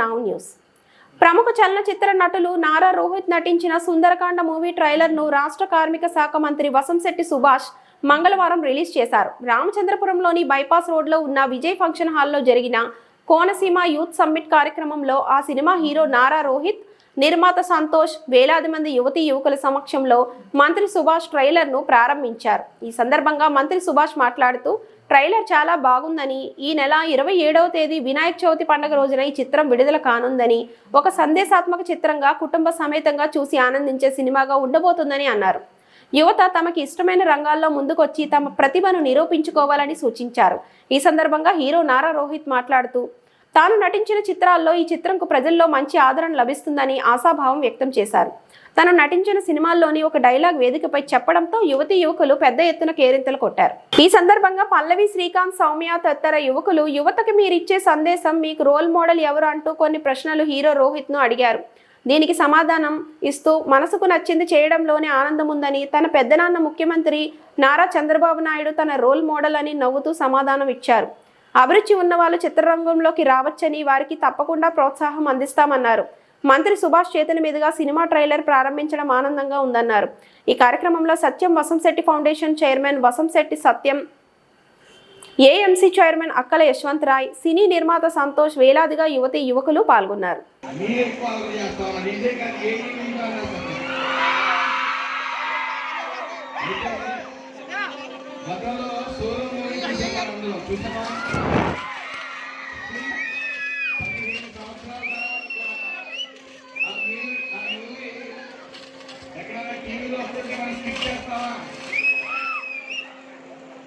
Now news. ప్రముఖ చలనచిత్ర నటులు నారా రోహిత్ నటించిన సుందరకాండ మూవీ ట్రైలర్ను రాష్ట్ర కార్మిక శాఖ మంత్రి వసంశెట్టి సుభాష్ మంగళవారం రిలీజ్ చేశారు. రామచంద్రపురంలోని బైపాస్ రోడ్లో ఉన్న విజయ్ ఫంక్షన్ హాల్లో జరిగిన కోనసీమ యూత్ సమ్మిట్ కార్యక్రమంలో ఆ సినిమా హీరో నారా రోహిత్, నిర్మాత సంతోష్, వేలాది మంది యువతీ యువకుల సమక్షంలో మంత్రి సుభాష్ ట్రైలర్ను ప్రారంభించారు. ఈ సందర్భంగా మంత్రి సుభాష్ మాట్లాడుతూ ట్రైలర్ చాలా బాగుందని, ఈ నెల 27వ తేదీ వినాయక చవితి పండుగ రోజున ఈ చిత్రం విడుదల కానుందని, ఒక సందేశాత్మక చిత్రంగా కుటుంబ సమేతంగా చూసి ఆనందించే సినిమాగా ఉండబోతుందని అన్నారు. యువత తమకి ఇష్టమైన రంగాల్లో ముందుకొచ్చి తమ ప్రతిభను నిరూపించుకోవాలని సూచించారు. ఈ సందర్భంగా హీరో నారా రోహిత్ మాట్లాడుతూ తాను నటించిన చిత్రాల్లో ఈ చిత్రంకు ప్రజల్లో మంచి ఆదరణ లభిస్తుందని ఆశాభావం వ్యక్తం చేశారు. తను నటించిన సినిమాల్లోని ఒక డైలాగ్ వేదికపై చెప్పడంతో యువతీ యువకులు పెద్ద ఎత్తున కేరింతలు కొట్టారు. ఈ సందర్భంగా పల్లవి, శ్రీకాంత్, సౌమ్య తదితర యువకులు యువతకి మీరిచ్చే సందేశం, మీకు రోల్ మోడల్ ఎవరు అంటూ కొన్ని ప్రశ్నలు హీరో రోహిత్ ను అడిగారు. దీనికి సమాధానం ఇస్తూ మనసుకు నచ్చింది చేయడంలోనే ఆనందం ఉందని, తన పెద్దనాన్న ముఖ్యమంత్రి నారా చంద్రబాబు నాయుడు తన రోల్ మోడల్ అని నవ్వుతూ సమాధానం ఇచ్చారు. అభిరుచి ఉన్న వాళ్ళు చిత్రరంగంలోకి రావచ్చని, వారికి తప్పకుండా ప్రోత్సాహం అందిస్తామన్నారు. మంత్రి సుభాష్ చేతుల మీదుగా సినిమా ట్రైలర్ ప్రారంభించడం ఆనందంగా ఉందన్నారు. ఈ కార్యక్రమంలో సత్యం వసంశెట్టి ఫౌండేషన్ చైర్మన్ వసంశెట్టి సత్యం, ఏఎంసీ చైర్మన్ అక్కల యశ్వంత్ రాయ్, సినీ నిర్మాత సంతోష్, వేలాదిగా యువతీ యువకులు పాల్గొన్నారు.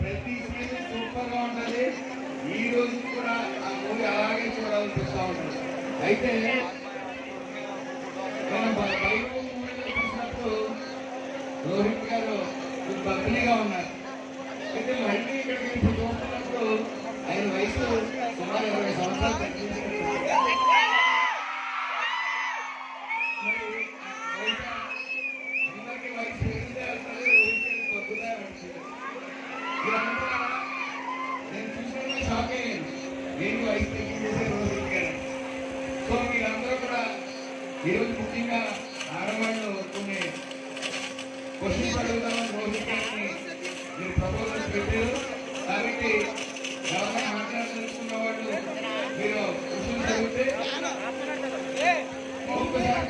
ప్రతి సీన్ సూపర్ గా ఉంటది. ఈ రోజు కూడా ఆ మూవీ అలాగే చూడాలనిపిస్తా ఉంటుంది. అయితే చూసినప్పుడు రోహిత్ గారు బదిలీగా ఉన్నారు. అయితే మళ్ళీ ఇక్కడికి ఇప్పుడు చూస్తున్నప్పుడు ఆయన వయసు సుమారు 20 సంవత్సరాలు తగ్గింది. అందరికీ వయసు పెరిగితే రోహిత్ తగ్గుతా ఉంటుంది. నేను చూసిన షాక్ అయ్యాను. నేను వయసు తగ్గించేసే రోహిత్ గారు. సో మీరందరూ కూడా ఈరోజు ముఖ్యంగా ఆడవాళ్ళు కొన్ని క్వశ్చన్స్ అడుగుతామని రోహిత్ గారిని మీరు ప్రపోజల్స్ పెట్టారు. కాబట్టి ఎవరైనా మాట్లాడదలుచుకున్న వాళ్ళు మీరు క్వశ్చన్స్ అడిగితే ఒక్కసారి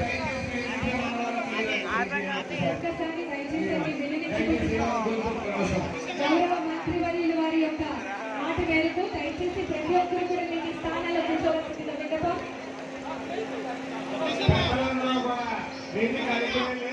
కార్యక్రమం